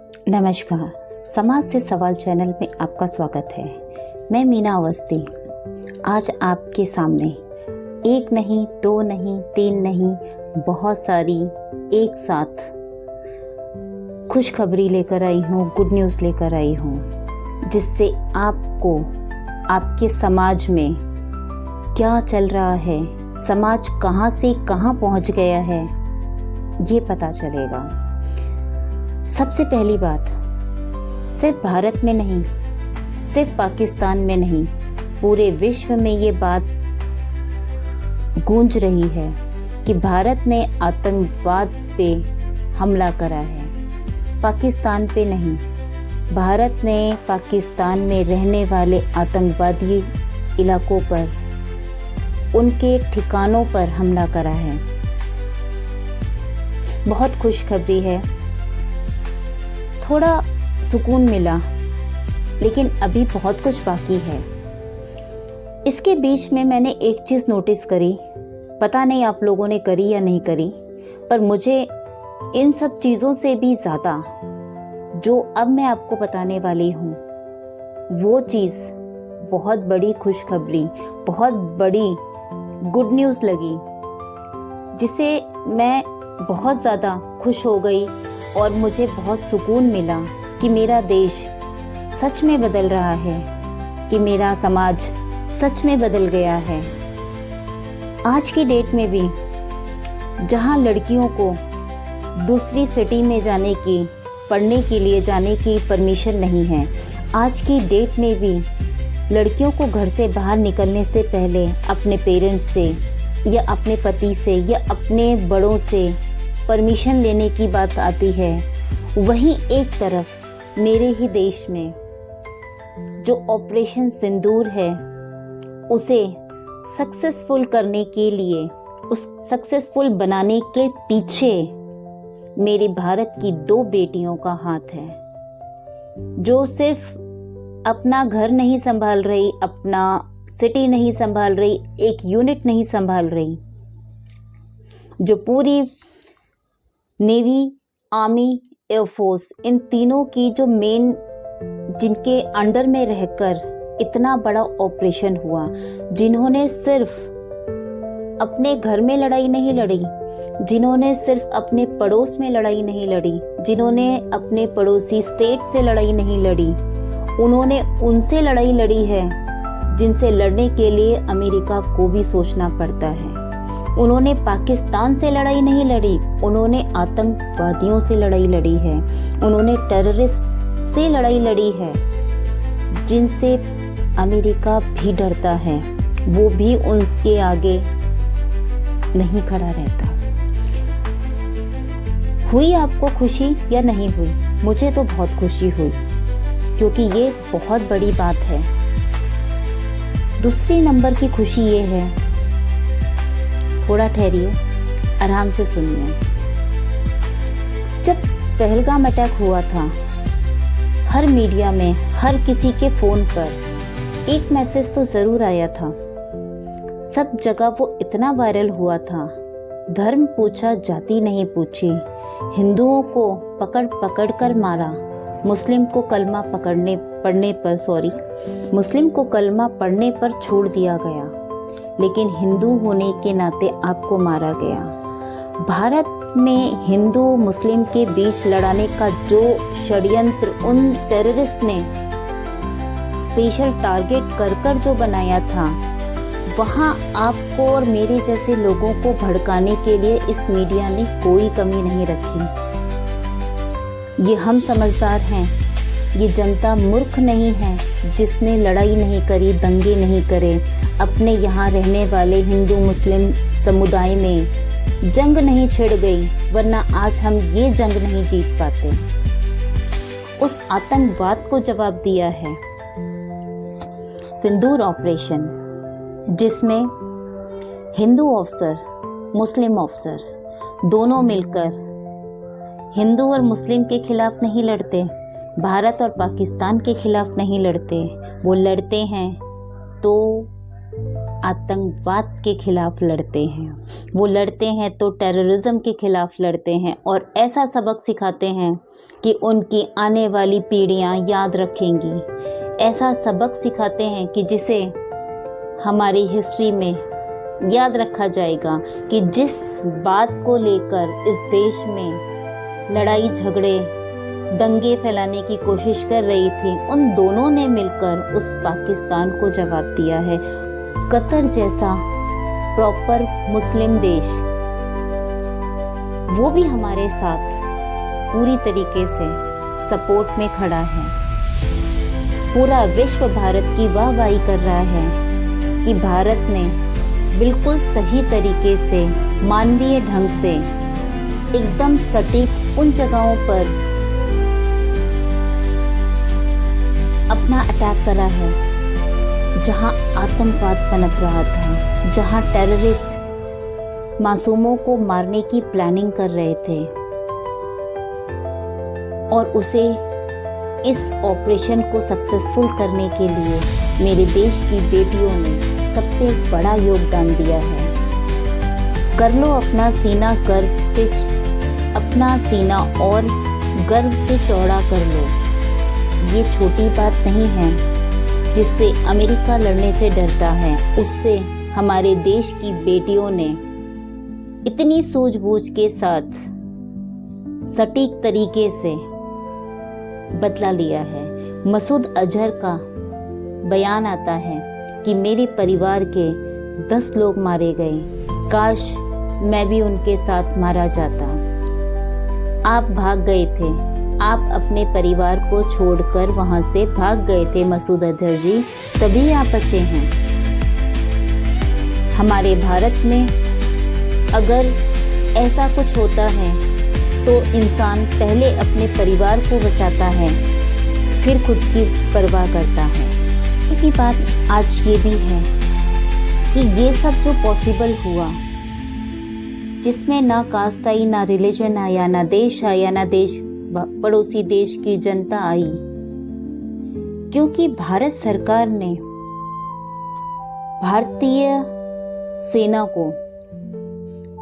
नमस्कार। समाज से सवाल चैनल में आपका स्वागत है। मैं मीना अवस्थी आज आपके सामने एक नहीं, दो नहीं, तीन नहीं, बहुत सारी एक साथ खुशखबरी लेकर आई हूँ, गुड न्यूज़ लेकर आई हूँ, जिससे आपको आपके समाज में क्या चल रहा है, समाज कहाँ से कहाँ पहुँच गया है, ये पता चलेगा। सबसे पहली बात, सिर्फ भारत में नहीं, सिर्फ पाकिस्तान में नहीं, पूरे विश्व में ये बात गूंज रही है कि भारत ने आतंकवाद पे हमला करा है। पाकिस्तान पे नहीं, भारत ने पाकिस्तान में रहने वाले आतंकवादी इलाकों पर, उनके ठिकानों पर हमला करा है। बहुत खुशखबरी है, थोड़ा सुकून मिला, लेकिन अभी बहुत कुछ बाकी है। इसके बीच में मैंने एक चीज़ नोटिस करी, पता नहीं आप लोगों ने करी या नहीं करी, पर मुझे इन सब चीज़ों से भी ज़्यादा जो अब मैं आपको बताने वाली हूँ, वो चीज़ बहुत बड़ी खुशखबरी, बहुत बड़ी गुड न्यूज़ लगी, जिसे मैं बहुत ज़्यादा खुश हो गई और मुझे बहुत सुकून मिला कि मेरा देश सच में बदल रहा है, कि मेरा समाज सच में बदल गया है। आज की डेट में भी जहां लड़कियों को दूसरी सिटी में जाने की, पढ़ने के लिए जाने की परमिशन नहीं है, आज की डेट में भी लड़कियों को घर से बाहर निकलने से पहले अपने पेरेंट्स से या अपने पति से या अपने बड़ों से परमिशन लेने की बात आती है। वहीं एक तरफ मेरे ही देश में जो ऑपरेशन सिंदूर है, उसे सक्सेसफुल करने के लिए, उस सक्सेसफुल बनाने के पीछे मेरी भारत की 2 बेटियों का हाथ है, जो सिर्फ अपना घर नहीं संभाल रही, अपना सिटी नहीं संभाल रही, एक यूनिट नहीं संभाल रही, जो पूरी नेवी, आर्मी, एयरफोर्स, इन तीनों की जो मेन, जिनके अंडर में रहकर इतना बड़ा ऑपरेशन हुआ, जिन्होंने सिर्फ अपने घर में लड़ाई नहीं लड़ी, जिन्होंने सिर्फ अपने पड़ोस में लड़ाई नहीं लड़ी, जिन्होंने अपने पड़ोसी स्टेट से लड़ाई नहीं लड़ी, उन्होंने उनसे लड़ाई लड़ी है जिनसे लड़ने के लिए अमेरिका को भी सोचना पड़ता है। उन्होंने पाकिस्तान से लड़ाई नहीं लड़ी, उन्होंने आतंकवादियों से लड़ाई लड़ी है, उन्होंने टेररिस्ट से लड़ाई लड़ी है, जिनसे अमेरिका भी डरता है, वो भी उनके आगे नहीं खड़ा रहता। हुई आपको खुशी या नहीं हुई? मुझे तो बहुत खुशी हुई, क्योंकि ये बहुत बड़ी बात है। दूसरी नंबर की खुशी ये है, थोड़ा ठहरिए, आराम से सुनिए। जब पहलगाम अटैक हुआ था, हर मीडिया में, हर किसी के फ़ोन पर एक मैसेज तो ज़रूर आया था। सब जगह वो इतना वायरल हुआ था, धर्म पूछा, जाति नहीं पूछी, हिंदुओं को पकड़ पकड़ कर मारा, मुस्लिम को कलमा पढ़ने पर छोड़ दिया गया, लेकिन हिंदू होने के नाते आपको मारा गया। भारत में हिंदू मुस्लिम के बीच लड़ाने का जो षड्यंत्र उन टेररिस्ट ने स्पेशल टारगेट कर कर जो बनाया था, वहाँ आपको और मेरे जैसे लोगों को भड़काने के लिए इस मीडिया ने कोई कमी नहीं रखी। ये हम समझदार हैं, ये जनता मूर्ख नहीं है जिसने लड़ाई नहीं करी, दंगे नहीं करे, अपने यहाँ रहने वाले हिंदू मुस्लिम समुदाय में जंग नहीं छिड़ गई, वरना आज हम ये जंग नहीं जीत पाते। उस आतंकवाद को जवाब दिया है सिंदूर ऑपरेशन, जिसमें हिंदू अफसर, मुस्लिम अफसर दोनों मिलकर हिंदू और मुस्लिम के खिलाफ नहीं लड़ते, भारत और पाकिस्तान के खिलाफ नहीं लड़ते, वो लड़ते हैं तो आतंकवाद के खिलाफ लड़ते हैं। वो लड़ते हैं तो टेररिज्म के खिलाफ लड़ते हैं और ऐसा सबक सिखाते हैं कि उनकी आने वाली पीढ़ियां याद रखेंगी। ऐसा सबक सिखाते हैं कि जिसे हमारी हिस्ट्री में याद रखा जाएगा कि जिस बात को लेकर इस देश में लड़ाई झगड़े दंगे फैलाने की कोशिश कर रही थी, उन दोनों ने मिलकर उस पाकिस्तान को जवाब दिया है। कतर जैसा प्रॉपर मुस्लिम देश, वो भी हमारे साथ पूरी तरीके से सपोर्ट में खड़ा है। पूरा विश्व भारत की वाहवाही कर रहा है कि भारत ने बिल्कुल सही तरीके से मानवीय ढंग से एकदम सटीक उन जगहों पर अपना अटैक करा है जहां आतंकवाद पनप रहा था, जहां टेररिस्ट मासूमों को मारने की प्लानिंग कर रहे थे और उसे इस ऑपरेशन को सक्सेसफुल करने के लिए मेरे देश की बेटियों ने सबसे बड़ा योगदान दिया है। कर लो अपना सीना गर्व से, अपना सीना और गर्व से चौड़ा कर लो। ये छोटी बात नहीं है जिससे अमेरिका लड़ने से डरता है, उससे हमारे देश की बेटियों ने इतनी सूझबूझ के साथ सटीक तरीके से बदला लिया है। मसूद अजहर का बयान आता है कि मेरे परिवार के 10 लोग मारे गए, काश मैं भी उनके साथ मारा जाता। आप भाग गए थे, आप अपने परिवार को छोड़कर वहां से भाग गए थे मसूद अजहर जी, तभी आप बचे हैं। हमारे भारत में अगर ऐसा कुछ होता है तो इंसान पहले अपने परिवार को बचाता है, फिर खुद की परवाह करता है। की बात आज ये भी है कि ये सब जो पॉसिबल हुआ, जिसमें ना कास्ट आई, ना रिलीजन आया, ना देश आया, ना देश पड़ोसी देश की जनता आई, क्योंकि भारत सरकार ने भारतीय सेना को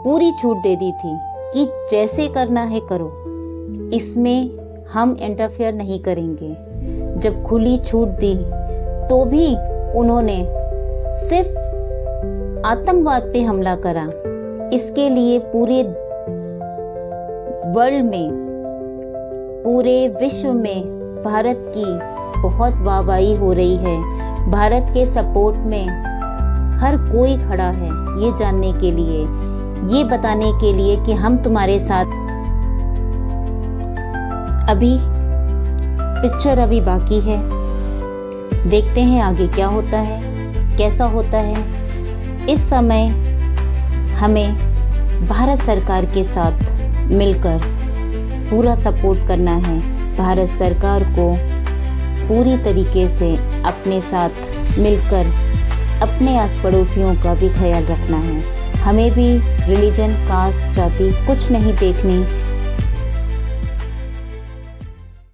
पूरी छूट दे दी थी कि जैसे करना है करो, इसमें हम इंटरफेयर नहीं करेंगे। जब खुली छूट दी तो भी उन्होंने सिर्फ आतंकवाद पे हमला करा। इसके लिए पूरे वर्ल्ड में, पूरे विश्व में भारत की बहुत वाहवाही हो रही है। भारत के सपोर्ट में हर कोई खड़ा है ये जानने के लिए, ये बताने के लिए कि हम तुम्हारे साथ। अभी पिक्चर अभी बाकी है, देखते हैं आगे क्या होता है, कैसा होता है। इस समय हमें भारत सरकार के साथ मिलकर पूरा सपोर्ट करना है। भारत सरकार को पूरी तरीके से अपने साथ मिलकर अपने आस पड़ोसियों का भी ख्याल रखना है। हमें भी रिलीजन, कास्ट, जाति कुछ नहीं देखनी।